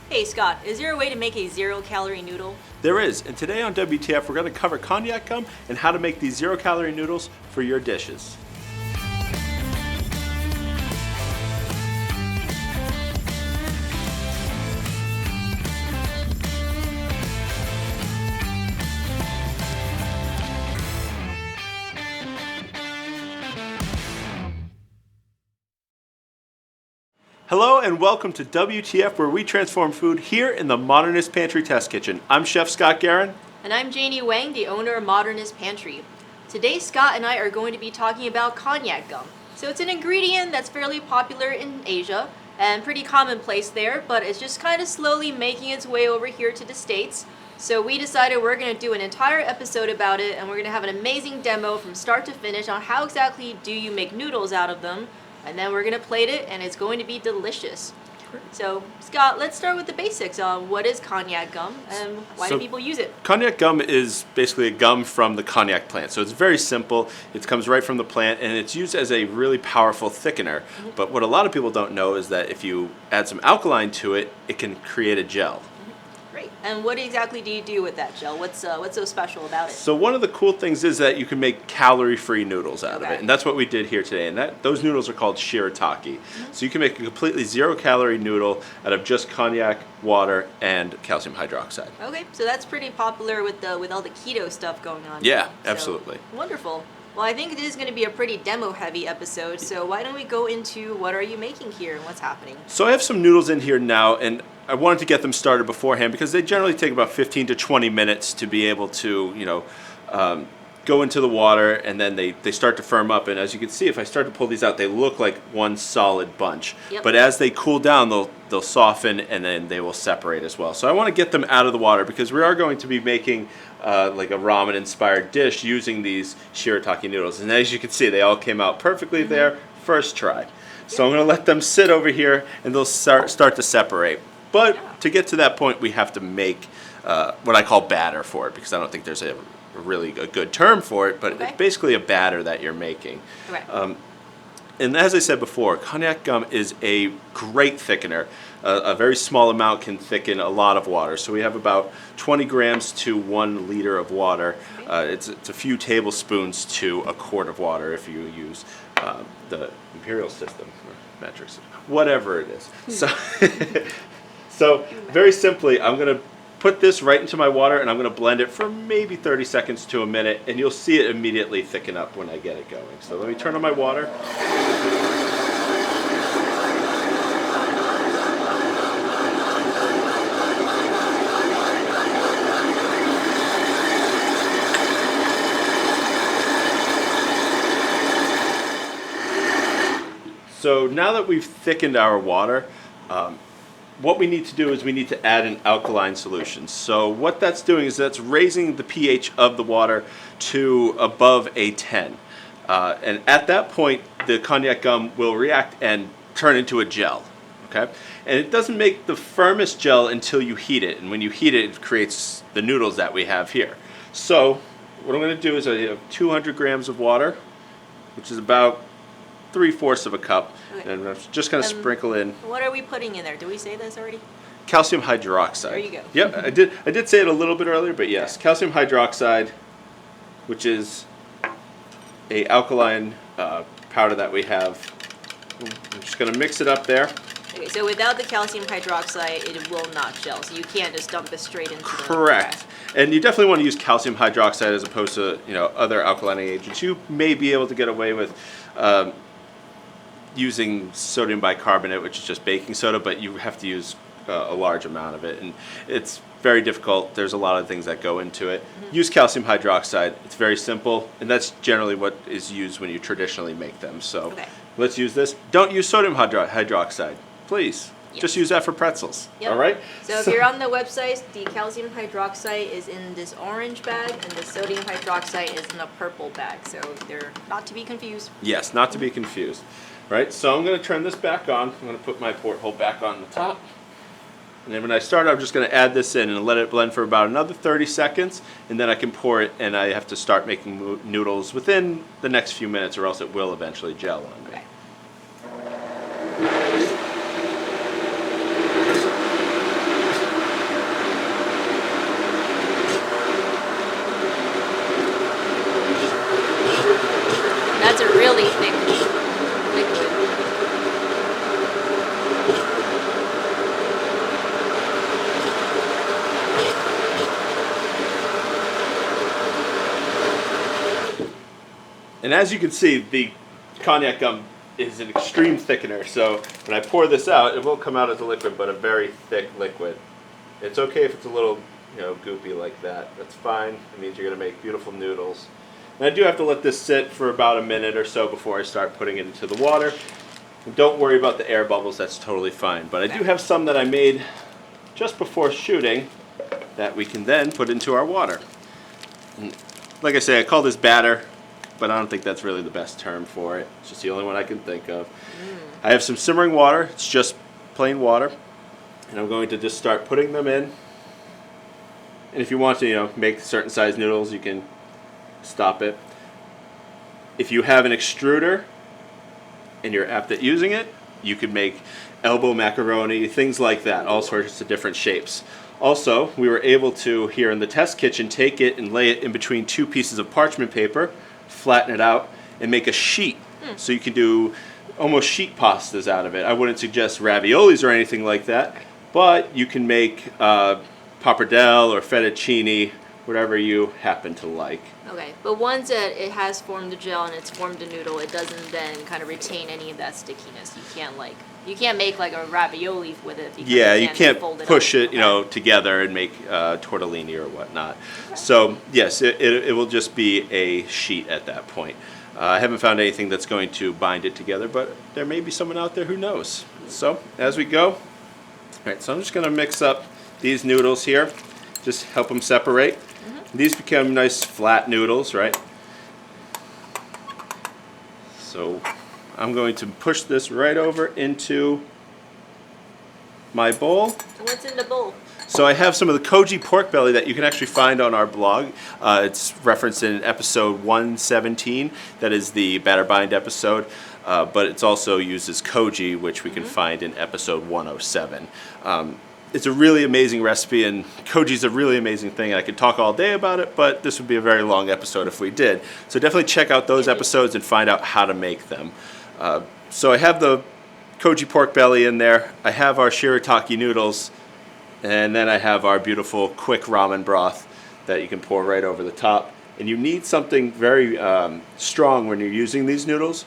Hey Scott, is there a way to make a 0-calorie noodle? There is, and today on WTF we're going to cover Konjac gum and how to make these 0-calorie noodles for your dishes. Hello and welcome to WTF, where we transform food here in the Modernist Pantry Test Kitchen. I'm Chef Scott Guerin. And I'm Janie Wang, the owner of Modernist Pantry. Today Scott and I are going to be talking about Konjac gum. So it's an ingredient that's fairly popular in Asia and pretty commonplace there, but it's just kind of slowly making its way over here to the States. So we decided we're going to do an entire episode about it, and we're going to have an amazing demo from start to finish on how exactly do you make noodles out of them. And then we're going to plate it, and it's going to be delicious. So, Scott, let's start with the basics. What is Konjac gum, and why do people use it? Konjac gum is basically a gum from the konjac plant. So it's very simple. It comes right from the plant, and it's used as a really powerful thickener. Mm-hmm. But what a lot of people don't know is that if you add some alkaline to it, it can create a gel. Great. And what exactly do you do with that gel? What's so special about it? So one of the cool things is that you can make calorie-free noodles out of it, and that's what we did here today. And those noodles are called shirataki. Mm-hmm. So you can make a completely 0-calorie noodle out of just konjac, water, and calcium hydroxide. Okay, so that's pretty popular with all the keto stuff going on. Yeah, absolutely. So, wonderful. Well, I think it is going to be a pretty demo-heavy episode, so why don't we go into what are you making here and what's happening? So I have some noodles in here now, and I wanted to get them started beforehand because they generally take about 15 to 20 minutes to be able to, go into the water, and then they start to firm up. And as you can see, if I start to pull these out, they look like one solid bunch. Yep. But as they cool down, they'll soften, and then they will separate as well. So I want to get them out of the water because we are going to be making like a ramen-inspired dish using these shirataki noodles. And as you can see, they all came out perfectly there, first try. So I'm going to let them sit over here, and they'll start to separate. But to get to that point, we have to make what I call batter for it, because I don't think there's a really good term for it, but it's basically a batter that you're making. Okay. And as I said before, konjac gum is a great thickener. A very small amount can thicken a lot of water. So we have about 20 grams to 1 liter of water. It's a few tablespoons to a quart of water if you use the imperial system or metric system, whatever it is. So very simply, I'm going to put this right into my water, and I'm going to blend it for maybe 30 seconds to a minute, and you'll see it immediately thicken up when I get it going. So let me turn on my water. So now that we've thickened our water, what we need to do is we need to add an alkaline solution. So what that's doing is that's raising the pH of the water to above a 10. And at that point, the konjac gum will react and turn into a gel. Okay? And it doesn't make the firmest gel until you heat it. And when you heat it, it creates the noodles that we have here. So what I'm going to do is I have 200 grams of water, which is about 3/4 of a cup. Okay. And I'm just going to sprinkle in. What are we putting in there? Did we say this already? Calcium hydroxide. There you go. Yep, I did say it a little bit earlier, but yes, calcium hydroxide, which is a alkaline powder that we have. I'm just going to mix it up there. Okay, so without the calcium hydroxide, it will not gel. So you can't just dump this straight into Correct. And you definitely want to use calcium hydroxide as opposed to other alkalining agents. You may be able to get away with using sodium bicarbonate, which is just baking soda, but you have to use a large amount of it, and it's very difficult. There's a lot of things that go into it. Mm-hmm. Use calcium hydroxide. It's very simple, and that's generally what is used when you traditionally make them. So let's use this. Don't use sodium hydroxide, please. Yes. Just use that for pretzels. Yep. All right? So if you're on the website, the calcium hydroxide is in this orange bag, and the sodium hydroxide is in a purple bag. So they're not to be confused. Yes, not to be confused. Right, so I'm going to turn this back on. I'm going to put my porthole back on the top. And then when I start, I'm just going to add this in and let it blend for about another 30 seconds. And then I can pour it, and I have to start making noodles within the next few minutes, or else it will eventually gel on me. Okay. And as you can see, the Konjac gum is an extreme thickener. So when I pour this out, it will come out as a liquid, but a very thick liquid. It's okay if it's a little, goopy like that. That's fine. It means you're going to make beautiful noodles. And I do have to let this sit for about a minute or so before I start putting it into the water. And don't worry about the air bubbles. That's totally fine. But I do have some that I made just before shooting that we can then put into our water. And like I say, I call this batter, but I don't think that's really the best term for it. It's just the only one I can think of. I have some simmering water. It's just plain water. And I'm going to just start putting them in. And if you want to, make certain size noodles, you can stop it. If you have an extruder and you're apt at using it, you could make elbow macaroni, things like that, all sorts of different shapes. Also, we were able to, here in the test kitchen, take it and lay it in between 2 pieces of parchment paper, flatten it out, and make a sheet. So you can do almost sheet pastas out of it. I wouldn't suggest raviolis or anything like that, but you can make pappardelle or fettuccine, whatever you happen to like. Okay, but once it has formed the gel and it's formed a noodle, it doesn't then kind of retain any of that stickiness. You can't make like a ravioli with it. Because you can't fold it push up. it, together and make tortellini or whatnot. Okay. So yes, it will just be a sheet at that point. I haven't found anything that's going to bind it together, but there may be someone out there who knows. So as we go, all right. So I'm just going to mix up these noodles here, just help them separate. These become nice flat noodles, right? So I'm going to push this right over into my bowl. What's in the bowl? So I have some of the koji pork belly that you can actually find on our blog. It's referenced in episode 117. That is the batter bind episode. But it's also used as koji, which we can find in episode 107. It's a really amazing recipe, and koji's a really amazing thing. I could talk all day about it, but this would be a very long episode if we did. So definitely check out those episodes and find out how to make them. So I have the koji pork belly in there. I have our shirataki noodles, and then I have our beautiful quick ramen broth that you can pour right over the top. And you need something very strong when you're using these noodles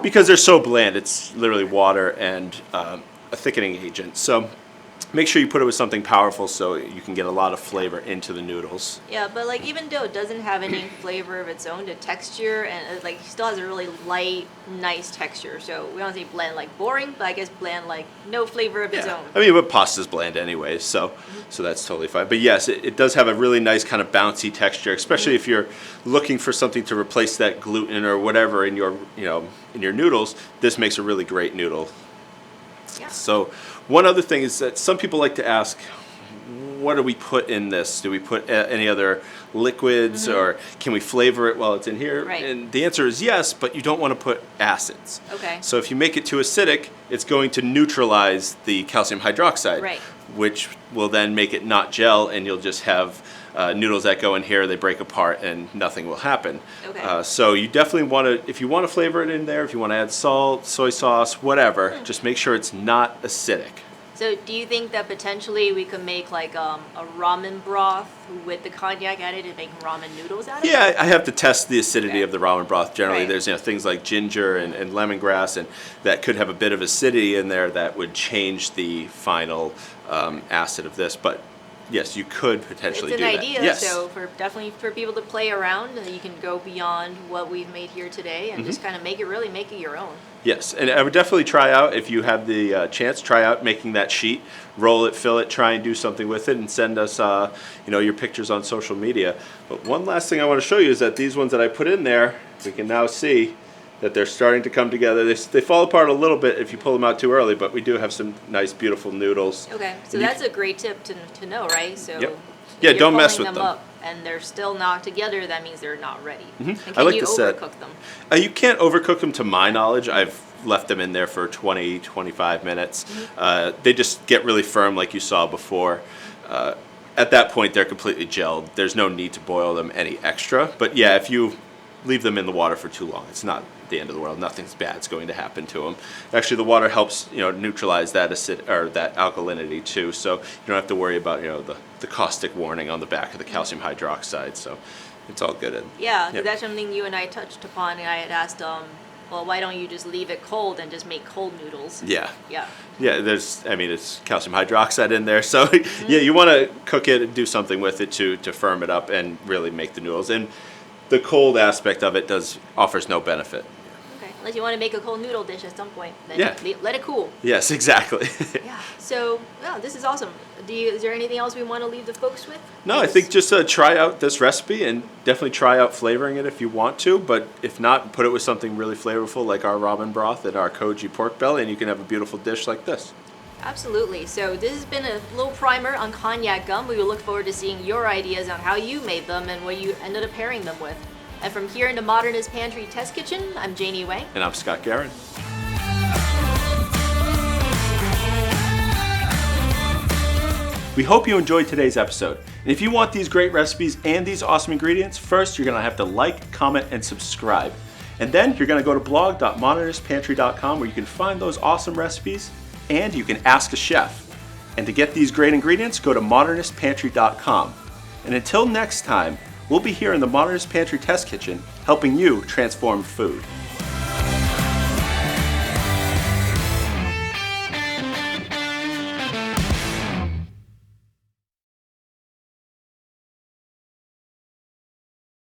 because they're so bland. It's literally water and a thickening agent. So make sure you put it with something powerful so you can get a lot of flavor into the noodles. Yeah, but like even though it doesn't have any flavor of its own, the texture and it still has a really light, nice texture. So we don't say bland like boring, but I guess bland like no flavor of its own. I mean, but pasta's bland anyway, so that's totally fine. But yes, it does have a really nice kind of bouncy texture, especially if you're looking for something to replace that gluten or whatever in your in your noodles. This makes a really great noodle. Yeah. So one other thing is that some people like to ask, what do we put in this? Do we put any other liquids or can we flavor it while it's in here? Right. And the answer is yes, but you don't want to put acids. Okay. So if you make it too acidic, it's going to neutralize the calcium hydroxide, Right. which will then make it not gel, and you'll just have noodles that go in here, they break apart, and nothing will happen. Okay. So you definitely want to, if you want to flavor it in there, if you want to add salt, soy sauce, whatever, just make sure it's not acidic. So do you think that potentially we could make like a ramen broth with the Konjac added and make ramen noodles out of it? Yeah, I have to test the acidity Okay. of the ramen broth. Generally, Right. there's things like ginger and lemongrass, and that could have a bit of acidity in there that would change the final acid of this. But yes, you could potentially It's do an that. idea, Yes. so definitely for people to play around, you can go beyond what we've made here today and just kind of make it your own. Yes, and I would definitely try out, if you have the chance, try out making that sheet, roll it, fill it, try and do something with it, and send us your pictures on social media. But one last thing I want to show you is that these ones that I put in there, we can now see that they're starting to come together. They fall apart a little bit if you pull them out too early, but we do have some nice, beautiful noodles. Okay, so And you that's a great tip to know, right? So Yep. if Yeah, you're don't mess pulling with them. up and they're still not together, that means they're not ready. And I can like you to set- overcook them? You can't overcook them to my knowledge. I've left them in there for 20, 25 minutes. They just get really firm like you saw before. At that point, they're completely gelled. There's no need to boil them any extra. But yeah, if you leave them in the water for too long, it's not the end of the world. Nothing's bad's going to happen to them. Actually, the water helps neutralize that acid or that alkalinity too. So you don't have to worry about the caustic warning on the back of the calcium hydroxide. So it's all good. And, Yeah, yep. that's something you and I touched upon, and I had asked, well, why don't you just leave it cold and just make cold noodles? Yeah. Yeah. Yeah, it's calcium hydroxide in there. So, yeah, you want to cook it and do something with it to firm it up and really make the noodles. And the cold aspect of it offers no benefit. Okay, unless you want to make a cold noodle dish at some point, then Yeah. let it cool. Yes, exactly. Yeah, so, this is awesome. Is there anything else we want to leave the folks with? No, I think just try out this recipe and definitely try out flavoring it if you want to. But if not, put it with something really flavorful like our ramen broth and our koji pork belly, and you can have a beautiful dish like this. Absolutely. So this has been a little primer on Konjac gum. We will look forward to seeing your ideas on how you made them and what you ended up pairing them with. And from here in the Modernist Pantry Test Kitchen, I'm Janie Wang. And I'm Scott Guerin. We hope you enjoyed today's episode. And if you want these great recipes and these awesome ingredients, first you're going to have to like, comment, and subscribe. And then you're going to go to blog.modernistpantry.com where you can find those awesome recipes and you can ask a chef. And to get these great ingredients, go to modernistpantry.com. And until next time, we'll be here in the Modernist Pantry Test Kitchen helping you transform food.